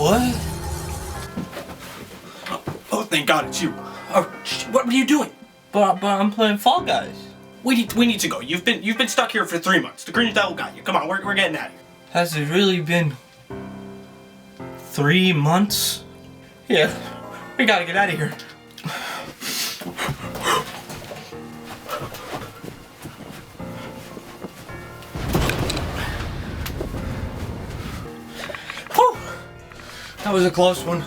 What? Oh, thank God it's you. Oh, what are you doing? But I'm playing Fall Guys. We need to go. You've been stuck here for 3 months. The Driftveil got you. Come on, we're getting out of here. Has it really been 3 months? Yeah, we gotta get out of here. Whew. That was a close one.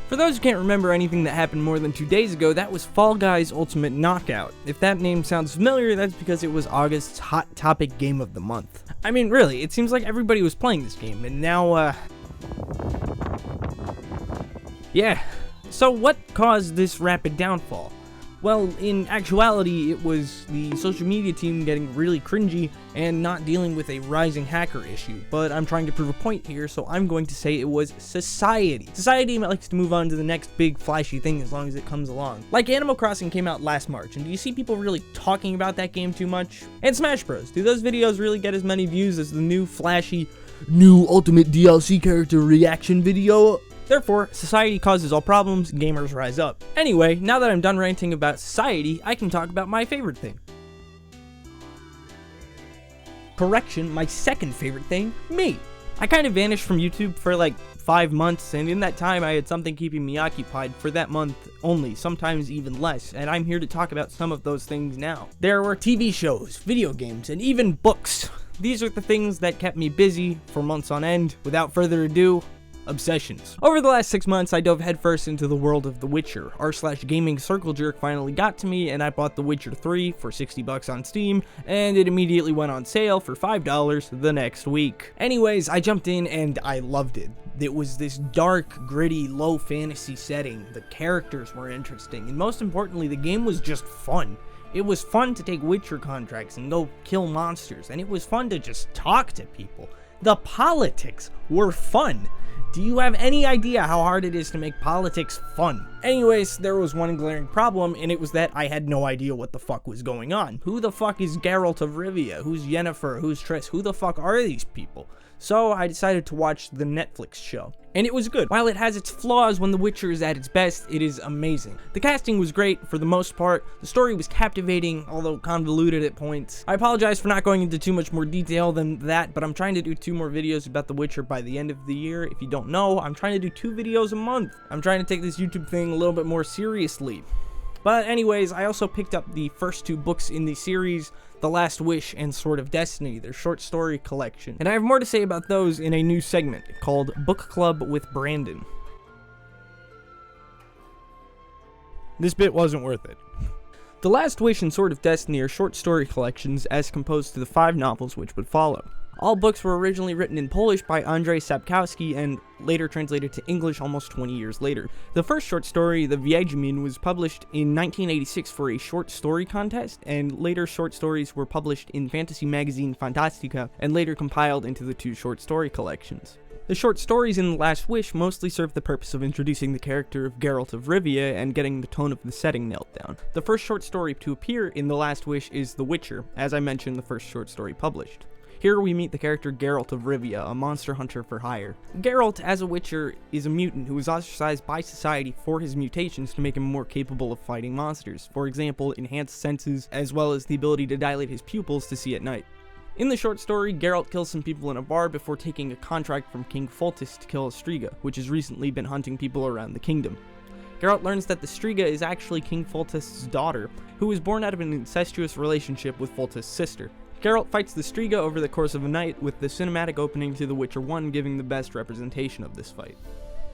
For those who can't remember anything that happened more than 2 days ago, that was Fall Guys Ultimate Knockout. If that name sounds familiar, that's because it was August's hot topic game of the month. I mean, really, it seems like everybody was playing this game, and now, yeah. So what caused this rapid downfall? Well, in actuality, it was the social media team getting really cringy and not dealing with a rising hacker issue. But I'm trying to prove a point here, so I'm going to say it was society. Society likes to move on to the next big flashy thing as long as it comes along. Like Animal Crossing came out last March, and do you see people really talking about that game too much? And Smash Bros. Do those videos really get as many views as the new flashy, new Ultimate DLC character reaction video? Therefore, society causes all problems, gamers rise up. Anyway, now that I'm done ranting about society, I can talk about my favorite thing. Correction, my second favorite thing, me. I kind of vanished from YouTube for like 5 months, and in that time I had something keeping me occupied for that month only, sometimes even less, and I'm here to talk about some of those things now. There were TV shows, video games, and even books. These are the things that kept me busy for months on end. Without further ado, obsessions. Over the last 6 months, I dove headfirst into the world of The Witcher. r/gaming circle jerk finally got to me, and I bought The Witcher 3 for $60 on Steam, and it immediately went on sale for $5 the next week. Anyways, I jumped in and I loved it. It was this dark, gritty, low fantasy setting. The characters were interesting, and most importantly, the game was just fun. It was fun to take Witcher contracts and go kill monsters, and it was fun to just talk to people. The politics were fun. Do you have any idea how hard it is to make politics fun? Anyways, there was one glaring problem, and it was that I had no idea what the fuck was going on. Who the fuck is Geralt of Rivia? Who's Yennefer? Who's Triss? Who the fuck are these people? So I decided to watch the Netflix show. And it was good. While it has its flaws when The Witcher is at its best, it is amazing. The casting was great for the most part. The story was captivating, although convoluted at points. I apologize for not going into too much more detail than that, but I'm trying to do 2 more videos about The Witcher by the end of the year. If you don't know, I'm trying to do 2 videos a month. I'm trying to take this YouTube thing a little bit more seriously. But anyways, I also picked up the first 2 books in the series, The Last Wish and Sword of Destiny, their short story collection. And I have more to say about those in a new segment called Book Club with Brandon. This bit wasn't worth it. The Last Wish and Sword of Destiny are short story collections as composed to the 5 novels which would follow. All books were originally written in Polish by Andrzej Sapkowski and later translated to English almost 20 years later. The first short story, The Wiedźmin, was published in 1986 for a short story contest, and later short stories were published in fantasy magazine Fantastica and later compiled into the 2 short story collections. The short stories in The Last Wish mostly serve the purpose of introducing the character of Geralt of Rivia and getting the tone of the setting nailed down. The first short story to appear in The Last Wish is The Witcher, as I mentioned, the first short story published. Here we meet the character Geralt of Rivia, a monster hunter for hire. Geralt, as a Witcher, is a mutant who is ostracized by society for his mutations to make him more capable of fighting monsters. For example, enhanced senses, as well as the ability to dilate his pupils to see at night. In the short story, Geralt kills some people in a bar before taking a contract from King Foltest to kill a Striga, which has recently been hunting people around the kingdom. Geralt learns that the Striga is actually King Foltest's daughter, who was born out of an incestuous relationship with Foltest's sister. Geralt fights the Striga over the course of a night, with the cinematic opening to The Witcher 1 giving the best representation of this fight.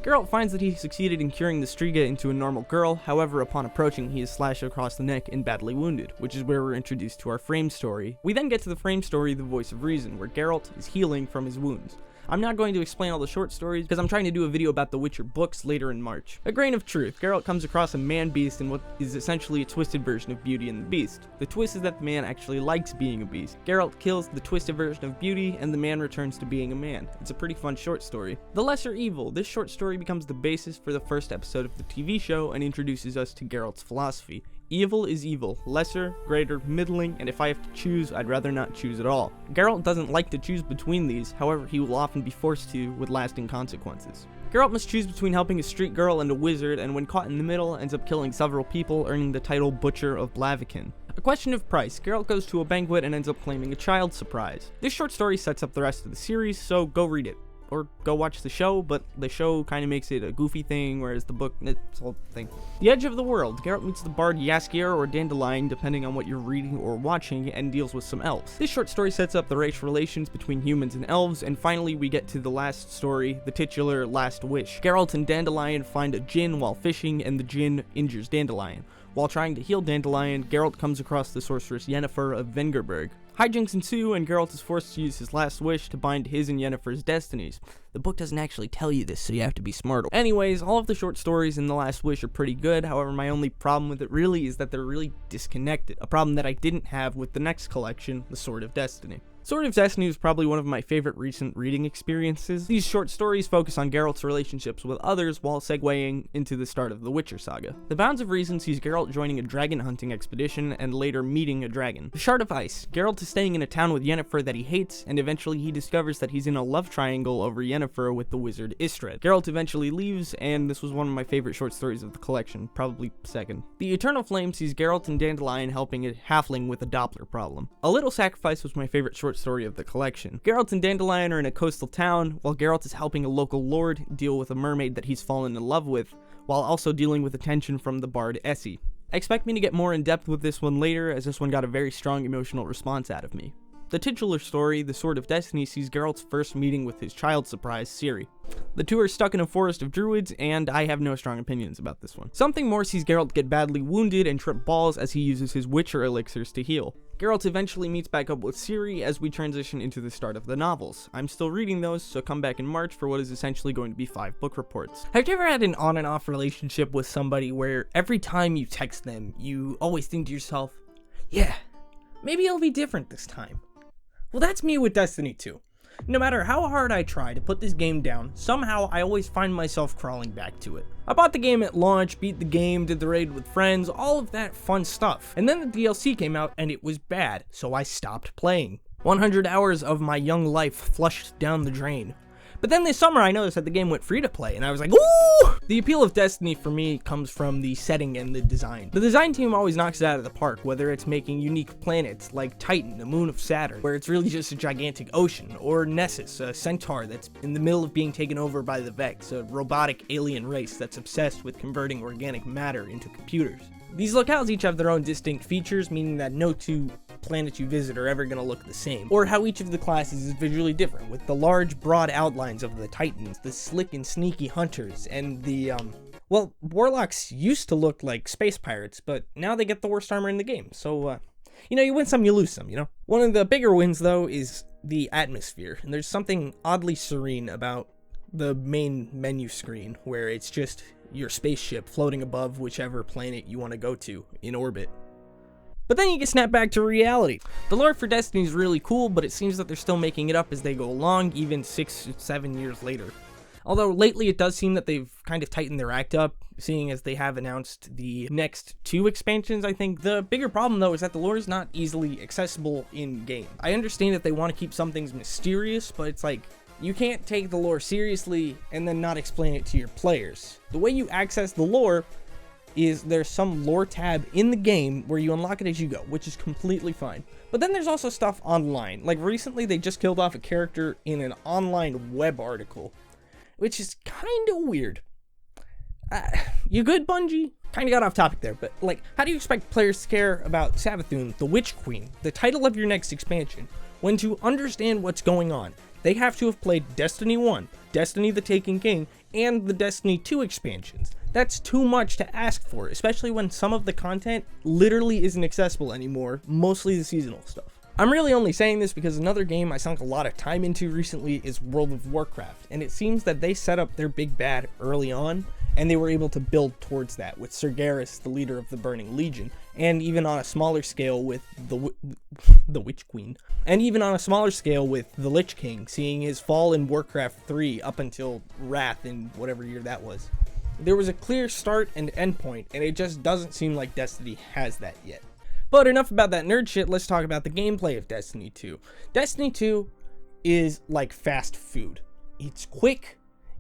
Geralt finds that he succeeded in curing the Striga into a normal girl, however upon approaching he is slashed across the neck and badly wounded, which is where we're introduced to our frame story. We then get to the frame story, The Voice of Reason, where Geralt is healing from his wounds. I'm not going to explain all the short stories because I'm trying to do a video about the Witcher books later in March. A grain of truth, Geralt comes across a man-beast in what is essentially a twisted version of Beauty and the Beast. The twist is that the man actually likes being a beast. Geralt kills the twisted version of Beauty and the man returns to being a man. It's a pretty fun short story. The Lesser Evil. This short story becomes the basis for the first episode of the TV show and introduces us to Geralt's philosophy. Evil is evil, lesser, greater, middling, and if I have to choose, I'd rather not choose at all. Geralt doesn't like to choose between these, however he will often be forced to with lasting consequences. Geralt must choose between helping a street girl and a wizard, and when caught in the middle, ends up killing several people, earning the title Butcher of Blaviken. A question of price, Geralt goes to a banquet and ends up claiming a child surprise. This short story sets up the rest of the series, so go read it. Or go watch the show, but the show kind of makes it a goofy thing, whereas the book, it's a whole thing. The Edge of the World. Geralt meets the bard Jaskier or Dandelion, depending on what you're reading or watching, and deals with some elves. This short story sets up the racial relations between humans and elves, and finally we get to the last story, the titular Last Wish. Geralt and Dandelion find a djinn while fishing, and the djinn injures Dandelion. While trying to heal Dandelion, Geralt comes across the sorceress Yennefer of Vengerberg. Hijinks ensue, and Geralt is forced to use his last wish to bind his and Yennefer's destinies. The book doesn't actually tell you this, so you have to be smart. Anyways, all of the short stories in The Last Wish are pretty good, however my only problem with it really is that they're really disconnected, a problem that I didn't have with the next collection, The Sword of Destiny. Sword of Destiny was probably one of my favorite recent reading experiences. These short stories focus on Geralt's relationships with others while segueing into the start of the Witcher saga. The Bounds of Reason sees Geralt joining a dragon hunting expedition and later meeting a dragon. The Shard of Ice. Geralt is staying in a town with Yennefer that he hates, and eventually he discovers that he's in a love triangle over Yennefer with the wizard Istred. Geralt eventually leaves, and this was one of my favorite short stories of the collection, probably second. The Eternal Flame sees Geralt and Dandelion helping a halfling with a Doppler problem. A Little Sacrifice was my favorite short story of the collection. Geralt and Dandelion are in a coastal town, while Geralt is helping a local lord deal with a mermaid that he's fallen in love with, while also dealing with attention from the bard Essie. Expect me to get more in depth with this one later, as this one got a very strong emotional response out of me. The titular story, The Sword of Destiny, sees Geralt's first meeting with his child surprise, Ciri. The two are stuck in a forest of druids, and I have no strong opinions about this one. Something More sees Geralt get badly wounded and trip balls as he uses his Witcher elixirs to heal. Geralt eventually meets back up with Ciri as we transition into the start of the novels. I'm still reading those, so come back in March for what is essentially going to be 5 book reports. Have you ever had an on and off relationship with somebody where every time you text them, you always think to yourself, yeah, maybe it'll be different this time? Well, that's me with Destiny 2. No matter how hard I try to put this game down, somehow I always find myself crawling back to it. I bought the game at launch, beat the game, did the raid with friends, all of that fun stuff. And then the DLC came out and it was bad, so I stopped playing. 100 hours of my young life flushed down the drain. But then this summer I noticed that the game went free to play, and I was like, ooh! The appeal of Destiny for me comes from the setting and the design. The design team always knocks it out of the park, whether it's making unique planets like Titan, the moon of Saturn, where it's really just a gigantic ocean, or Nessus, a centaur that's in the middle of being taken over by the Vex, a robotic alien race that's obsessed with converting organic matter into computers. These locales each have their own distinct features, meaning that no two planets you visit are ever going to look the same, or how each of the classes is visually different, with the large, broad outlines of the Titans, the slick and sneaky hunters, and the, well, warlocks used to look like space pirates, but now they get the worst armor in the game, so, you win some, you lose some, One of the bigger wins, though, is the atmosphere, and there's something oddly serene about the main menu screen, where it's just your spaceship floating above whichever planet you want to go to in orbit. But then you get snapped back to reality. The lore for Destiny is really cool, but it seems that they're still making it up as they go along, even 6 or 7 years later. Although lately it does seem that they've kind of tightened their act up, seeing as they have announced the next 2 expansions, I think. The bigger problem, though, is that the lore is not easily accessible in-game. I understand that they want to keep some things mysterious, but it's like, you can't take the lore seriously and then not explain it to your players. The way you access the lore is there's some lore tab in the game where you unlock it as you go, which is completely fine. But then there's also stuff online. Like recently they just killed off a character in an online web article, which is kind of weird. You good, Bungie? Kind of got off topic there, but like, how do you expect players to care about Savathun, the Witch Queen, the title of your next expansion, when to understand what's going on, they have to have played Destiny 1, Destiny the Taken King, and the Destiny 2 expansions? That's too much to ask for, especially when some of the content literally isn't accessible anymore, mostly the seasonal stuff. I'm really only saying this because another game I sunk a lot of time into recently is World of Warcraft, and it seems that they set up their big bad early on, and they were able to build towards that with Sir Garrus, the leader of the Burning Legion, and even on a smaller scale with the Witch Queen, and even on a smaller scale with the Lich King, seeing his fall in Warcraft 3 up until Wrath in whatever year that was. There was a clear start and end point, and it just doesn't seem like Destiny has that yet. But enough about that nerd shit, let's talk about the gameplay of Destiny 2. Destiny 2 is like fast food. It's quick,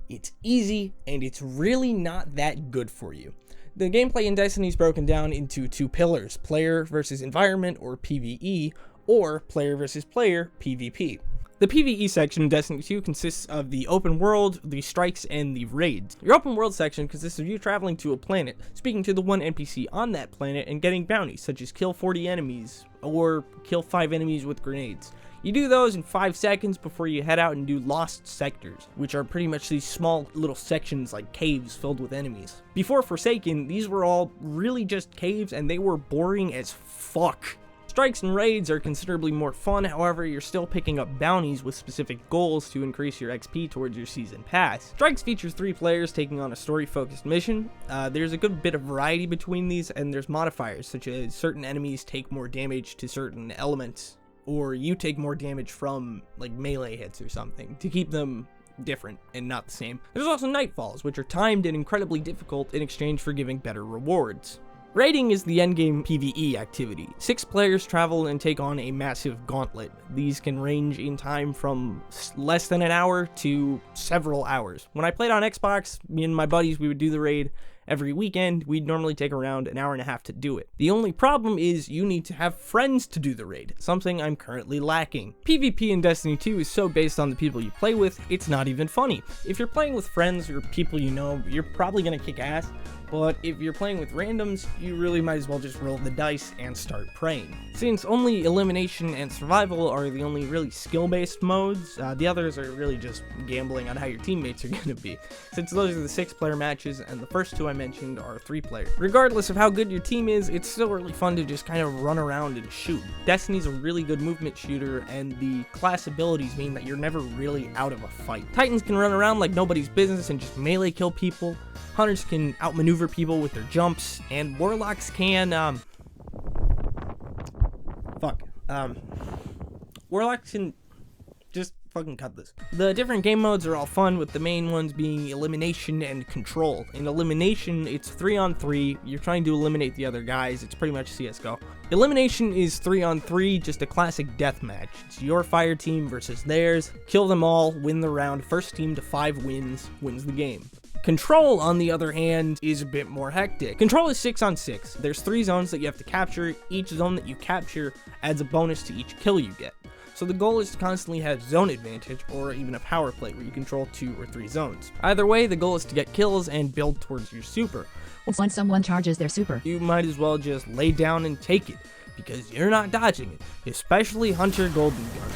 it's easy, and it's really not that good for you. The gameplay in Destiny is broken down into two pillars: player versus environment, or PvE, or player versus player, PvP. The PvE section in Destiny 2 consists of the open world, the strikes, and the raids. Your open world section consists of you traveling to a planet, speaking to the one NPC on that planet, and getting bounties, such as kill 40 enemies, or kill 5 enemies with grenades. You do those in 5 seconds before you head out and do lost sectors, which are pretty much these small little sections like caves filled with enemies. Before Forsaken, these were all really just caves, and they were boring as fuck. Strikes and raids are considerably more fun, however, you're still picking up bounties with specific goals to increase your XP towards your season pass. Strikes features 3 players taking on a story-focused mission. There's a good bit of variety between these, and there's modifiers, such as certain enemies take more damage to certain elements, or you take more damage from, like, melee hits or something, to keep them different and not the same. There's also nightfalls, which are timed and incredibly difficult in exchange for giving better rewards. Raiding is the endgame PvE activity. 6 players travel and take on a massive gauntlet. These can range in time from less than an hour to several hours. When I played on Xbox, me and my buddies, we would do the raid every weekend. We'd normally take around an hour and a half to do it. The only problem is you need to have friends to do the raid, something I'm currently lacking. PvP in Destiny 2 is so based on the people you play with, it's not even funny. If you're playing with friends or people you know, you're probably gonna kick ass. But if you're playing with randoms, you really might as well just roll the dice and start praying. Since only elimination and survival are the only really skill-based modes, the others are really just gambling on how your teammates are gonna be. Since those are the 6-player matches, and the first 2 I mentioned are 3-player. Regardless of how good your team is, it's still really fun to just kind of run around and shoot. Destiny's a really good movement shooter, and the class abilities mean that you're never really out of a fight. Titans can run around like nobody's business and just melee kill people. Hunters can outmaneuver people with their jumps, and warlocks can, warlocks can just fucking cut this. The different game modes are all fun, with the main ones being elimination and control. In elimination, it's 3-on-3, you're trying to eliminate the other guys, it's pretty much CSGO. Elimination is 3-on-3, just a classic deathmatch. It's your fire team versus theirs, kill them all, win the round, first team to 5 wins the game. Control, on the other hand, is a bit more hectic. Control is 6-on-6. There's 3 zones that you have to capture. Each zone that you capture adds a bonus to each kill you get. So the goal is to constantly have zone advantage, or even a power play where you control 2 or 3 zones. Either way, the goal is to get kills and build towards your super. When someone charges their super, you might as well just lay down and take it, because you're not dodging it, especially Hunter Golden Gun.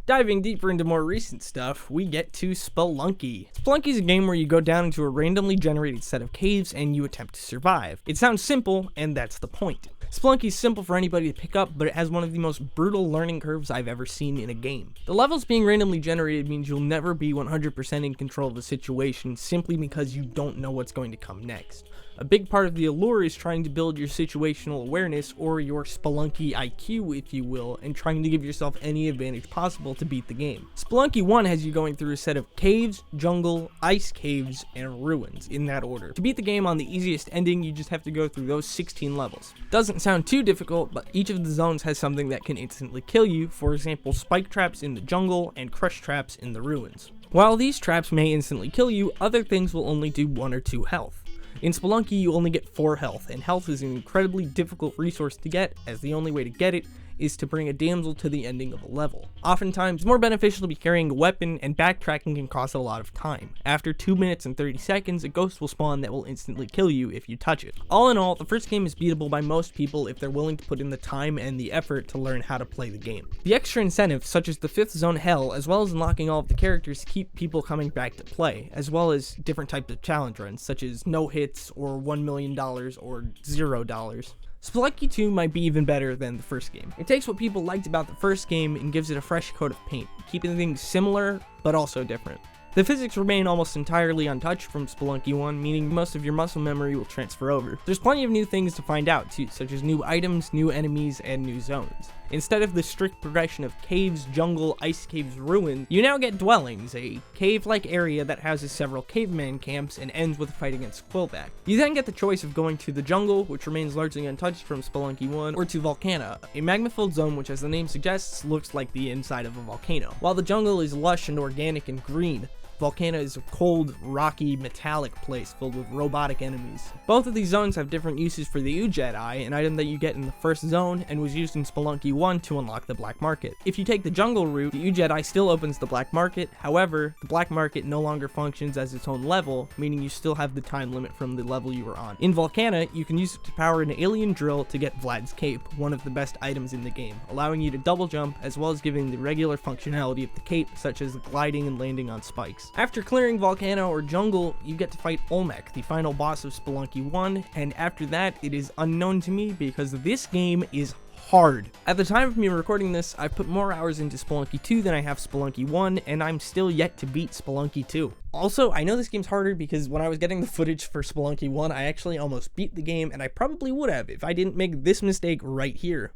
Diving deeper into more recent stuff, we get to Spelunky. Spelunky is a game where you go down into a randomly generated set of caves and you attempt to survive. It sounds simple, and that's the point. Spelunky is simple for anybody to pick up, but it has one of the most brutal learning curves I've ever seen in a game. The levels being randomly generated means you'll never be 100% in control of the situation, simply because you don't know what's going to come next. A big part of the allure is trying to build your situational awareness, or your Spelunky IQ, if you will, and trying to give yourself any advantage possible to beat the game. Spelunky 1 has you going through a set of caves, jungle, ice caves, and ruins, in that order. To beat the game on the easiest ending, you just have to go through those 16 levels. Doesn't sound too difficult, but each of the zones has something that can instantly kill you, for example, spike traps in the jungle and crush traps in the ruins. While these traps may instantly kill you, other things will only do 1 or 2 health. In Spelunky, you only get 4 health, and health is an incredibly difficult resource to get, as the only way to get it is to bring a damsel to the ending of a level. Oftentimes, it's more beneficial to be carrying a weapon, and backtracking can cost a lot of time. After 2 minutes and 30 seconds, a ghost will spawn that will instantly kill you if you touch it. All in all, the first game is beatable by most people if they're willing to put in the time and the effort to learn how to play the game. The extra incentives, such as the 5th zone hell, as well as unlocking all of the characters, keep people coming back to play, as well as different types of challenge runs, such as no hits, or $1 million, or $0. Spelunky 2 might be even better than the first game. It takes what people liked about the first game and gives it a fresh coat of paint, keeping things similar, but also different. The physics remain almost entirely untouched from Spelunky 1, meaning most of your muscle memory will transfer over. There's plenty of new things to find out too, such as new items, new enemies, and new zones. Instead of the strict progression of caves, jungle, ice caves, ruins, you now get dwellings, a cave-like area that houses several caveman camps and ends with a fight against Quillback. You then get the choice of going to the jungle, which remains largely untouched from Spelunky 1, or to Volcana, a magma-filled zone which, as the name suggests, looks like the inside of a volcano. While the jungle is lush and organic and green, Volcana is a cold, rocky, metallic place filled with robotic enemies. Both of these zones have different uses for the Eye, an item that you get in the first zone and was used in Spelunky 1 to unlock the Black Market. If you take the jungle route, the Eye still opens the Black Market, however, the Black Market no longer functions as its own level, meaning you still have the time limit from the level you were on. In Volcana, you can use it to power an alien drill to get Vlad's Cape, one of the best items in the game, allowing you to double jump as well as giving the regular functionality of the cape, such as gliding and landing on spikes. After clearing Volcano or Jungle, you get to fight Olmec, the final boss of Spelunky 1, and after that, it is unknown to me because this game is hard. At the time of me recording this, I've put more hours into Spelunky 2 than I have Spelunky 1, and I'm still yet to beat Spelunky 2. Also, I know this game's harder because when I was getting the footage for Spelunky 1, I actually almost beat the game, and I probably would have if I didn't make this mistake right here.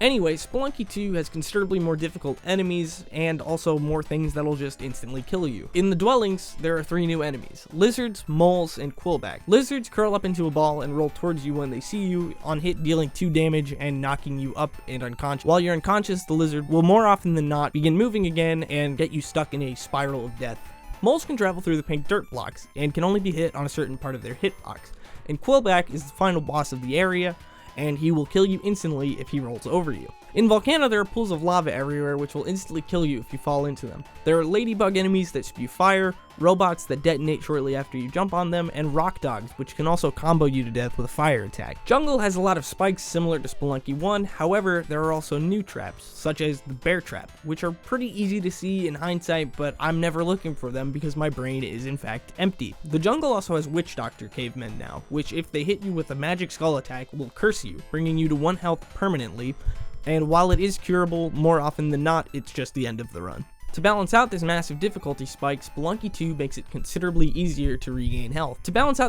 Anyway, Spelunky 2 has considerably more difficult enemies, and also more things that'll just instantly kill you. In the dwellings, there are 3 new enemies: lizards, moles, and Quillback. Lizards curl up into a ball and roll towards you when they see you, on hit dealing 2 damage and knocking you up and unconscious. While you're unconscious, the lizard will more often than not begin moving again and get you stuck in a spiral of death. Moles can travel through the pink dirt blocks, and can only be hit on a certain part of their hitbox. And Quillback is the final boss of the area, and he will kill you instantly if he rolls over you. In Volcano, there are pools of lava everywhere which will instantly kill you if you fall into them. There are ladybug enemies that spew fire, robots that detonate shortly after you jump on them, and rock dogs, which can also combo you to death with a fire attack. Jungle has a lot of spikes similar to Spelunky 1, however, there are also new traps, such as the bear trap, which are pretty easy to see in hindsight, but I'm never looking for them because my brain is in fact empty. The jungle also has witch doctor cavemen now, which if they hit you with a magic skull attack will curse you, bringing you to 1 health permanently, and while it is curable, more often than not, it's just the end of the run. To balance out this massive difficulty spike, Spelunky 2 makes it considerably easier to regain health. Turkeys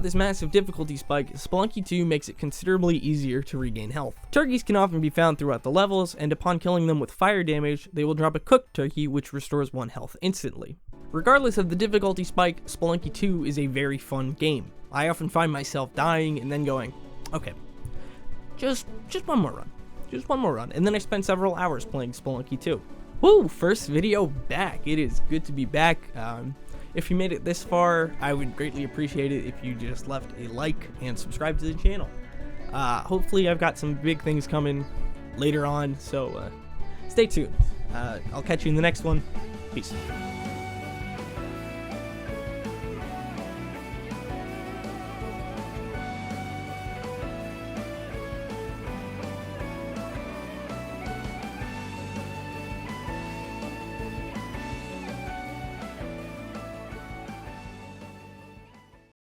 can often be found throughout the levels, and upon killing them with fire damage, they will drop a cooked turkey which restores 1 health instantly. Regardless of the difficulty spike, Spelunky 2 is a very fun game. I often find myself dying and then going, okay, just one more run. Just one more run, and then I spent several hours playing Spelunky 2. Woo! First video back. It is good to be back. If you made it this far, I would greatly appreciate it if you just left a like and subscribe to the channel. Hopefully I've got some big things coming later on, so stay tuned. I'll catch you in the next one. Peace.